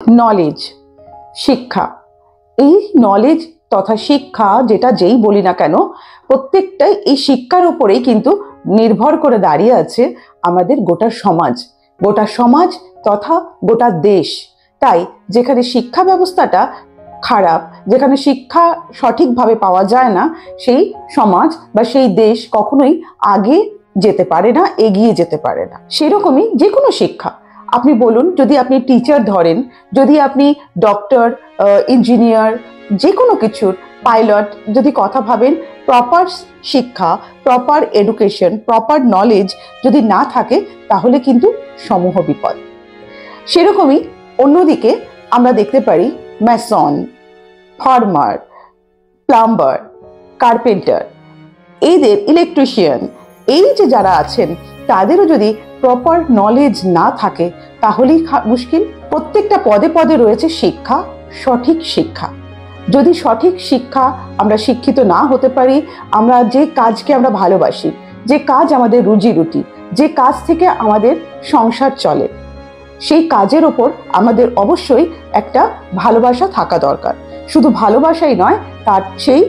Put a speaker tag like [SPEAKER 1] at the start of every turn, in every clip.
[SPEAKER 1] Knowledge, শিক্ষা। এই knowledge তথা শিক্ষা যেটা যেই বলি না কেন, প্রত্যেকটাই এই শিক্ষার উপরেই কিন্তু নির্ভর করে দাঁড়িয়ে আছে আমাদের গোটা সমাজ তথা গোটা দেশ। তাই যেখানে শিক্ষা ব্যবস্থাটা খারাপ, যেখানে শিক্ষা সঠিকভাবে পাওয়া যায় না, সেই সমাজ বা সেই দেশ কখনোই আগে যেতে পারে না, এগিয়ে যেতে পারে না। সেরকমই যে কোনো শিক্ষা, আপনি বলুন, যদি আপনি টিচার ধরেন, যদি আপনি ডক্টর, ইঞ্জিনিয়ার, যে কোনো কিছুর পাইলট যদি কথা ভাবেন, প্রপার শিক্ষা, প্রপার এডুকেশন, প্রপার নলেজ যদি না থাকে তাহলে কিন্তু সমূহ বিপদ। সেরকমই অন্যদিকে আমরা দেখতে পারি ম্যাসন, ফার্মার, প্লাম্বার, কার্পেন্টার, এদের ইলেকট্রিশিয়ান, এই যে যারা আছেন তাদেরও যদি প্রপার নলেজ না থাকে তাহলেই মুশকিল। প্রত্যেকটা পদে পদে রয়েছে শিক্ষা, সঠিক শিক্ষা। যদি সঠিক শিক্ষা আমরা শিক্ষিত না হতে পারি, আমরা যে কাজকে আমরা ভালোবাসি, যে কাজ আমাদের রুজি রুটি, যে কাজ থেকে আমাদের সংসার চলে, সেই কাজের ওপর আমাদের অবশ্যই একটা ভালোবাসা থাকা দরকার। শুধু ভালোবাসাই নয়, তার সেই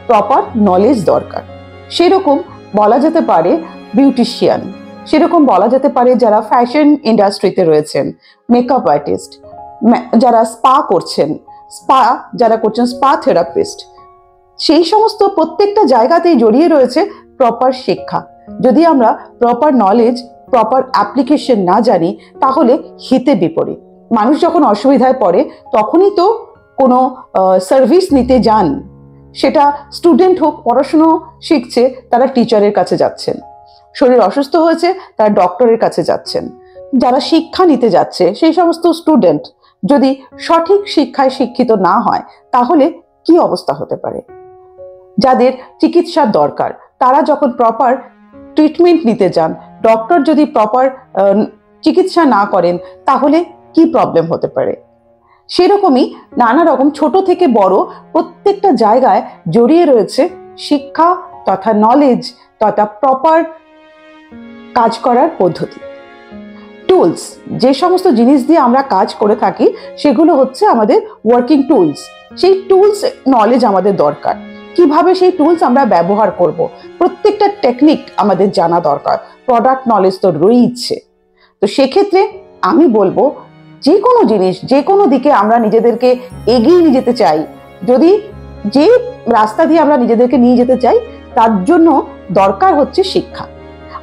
[SPEAKER 1] প্রপার নলেজ দরকার। সেরকম বলা যেতে পারে বিউটিশিয়ান, সেরকম বলা যেতে পারে যারা ফ্যাশন ইন্ডাস্ট্রিতে রয়েছেন, মেকআপ আর্টিস্ট, যারা যারা করছেন স্পা থেরাপিস্ট, সেই সমস্ত প্রত্যেকটা জায়গাতেই জড়িয়ে রয়েছে প্রপার শিক্ষা। যদি আমরা প্রপার নলেজ, প্রপার অ্যাপ্লিকেশন না জানি তাহলে হিতে বিপরীত। মানুষ যখন অসুবিধায় পড়ে তখনই তো কোনো সার্ভিস নিতে যান, সেটা স্টুডেন্ট হোক, পড়াশুনো শিখছে, তারা টিচারের কাছে যাচ্ছেন, শরীর অসুস্থ হয়েছে তারা ডক্টরের কাছে যাচ্ছেন। যারা শিক্ষা নিতে যাচ্ছে সেই সমস্ত স্টুডেন্ট যদি সঠিক শিক্ষায় শিক্ষিত না হয় তাহলে কি অবস্থা হতে পারে। যাদের চিকিৎসার দরকার তারা যখন প্রপার ট্রিটমেন্ট নিতে যান, ডক্টর যদি প্রপার চিকিৎসা না করেন তাহলে কি প্রবলেম হতে পারে। সেরকমই নানা রকম ছোট থেকে বড় প্রত্যেকটা জায়গায় জড়িয়ে রয়েছে শিক্ষা তথা নলেজ তথা প্রপার কাজ করার পদ্ধতি। টুলস, যে সমস্ত জিনিস দিয়ে আমরা কাজ করে থাকি সেগুলো হচ্ছে আমাদের ওয়ার্কিং টুলস। সেই টুলস নলেজ আমাদের দরকার। কিভাবে সেই টুলস আমরা ব্যবহার করব, প্রত্যেকটা টেকনিক আমাদের জানা দরকার। প্রোডাক্ট নলেজ তো রয়েছে। তো সেক্ষেত্রে আমি বলবো, যে কোনো জিনিস, যে কোনো দিকে আমরা নিজেদেরকে এগিয়ে নিয়ে যেতে চাই, যদি যে রাস্তা দিয়ে আমরা নিজেদেরকে নিয়ে যেতে চাই, তার জন্য দরকার হচ্ছে শিক্ষা।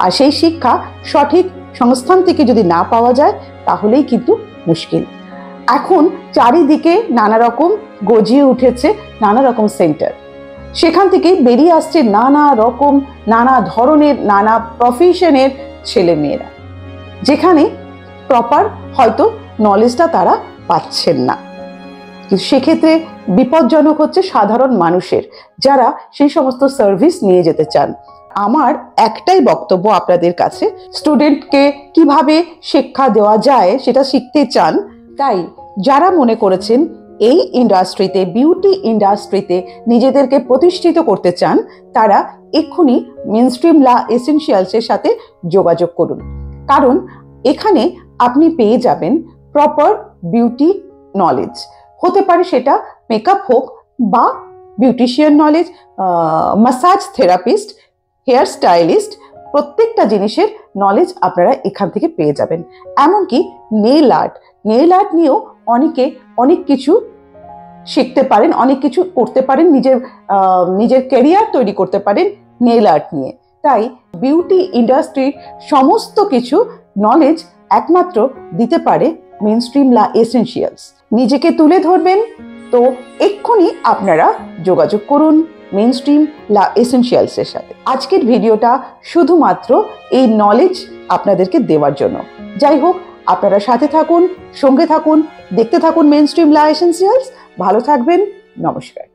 [SPEAKER 1] আর সেই শিক্ষা সঠিক সংস্থান থেকে যদি না পাওয়া যায় তাহলেই কিন্তু মুশকিল। এখন চারিদিকে নানা রকম গজিয়ে উঠেছে নানা রকম সেন্টার, সেখান থেকে বেরিয়ে আসছে নানা রকম, নানা ধরনের, নানা প্রফেশনের ছেলে মেয়েরা, যেখানে প্রপার হয়তো নলেজটা তারা পাচ্ছেন না। কিন্তু সেক্ষেত্রে বিপজ্জনক হচ্ছে সাধারণ মানুষের, যারা সেই সমস্ত সার্ভিস নিয়ে যেতে চান। আমার একটাই বক্তব্য আপনাদের কাছে, স্টুডেন্টকে কিভাবে শিক্ষা দেওয়া যায় সেটা শিখতে চান। তাই যারা মনে করেছেন এই ইন্ডাস্ট্রিতে, বিউটি ইন্ডাস্ট্রিতে নিজেদেরকে প্রতিষ্ঠিত করতে চান, তারা এক্ষুনি মেইনস্ট্রিম ল এসেনশিয়ালসের সাথে যোগাযোগ করুন। কারণ এখানে আপনি পেয়ে যাবেন প্রপার বিউটি নলেজ। হতে পারে সেটা মেকআপ হোক বা beautician knowledge, massage therapist, hair stylist, প্রত্যেকটা জিনিসের নলেজ আপনারা এখান থেকে পেয়ে যাবেন। এমনকি নেইল আর্ট নিয়েও অনেকে অনেক কিছু শিখতে পারেন, অনেক কিছু করতে পারেন, নিজের ক্যারিয়ার তৈরি করতে পারেন নেইল আর্ট নিয়ে। তাই বিউটি ইন্ডাস্ট্রির সমস্ত কিছু নলেজ একমাত্র দিতে পারে মেইনস্ট্রিম ল এসেনশিয়ালস। নিজেকে তুলে ধরবেন তো এক্ষুনি আপনারা যোগাযোগ করুন মেইনস্ট্রিম ল এসেনশিয়ালসের সাথে। আজকের ভিডিওটা শুধুমাত্র এই নলেজ আপনাদেরকে দেওয়ার জন্য। যাই হোক, আপনারা সাথে থাকুন, সঙ্গে থাকুন, দেখতে থাকুন মেইনস্ট্রিম ল এসেনশিয়ালস। ভালো থাকবেন, নমস্কার।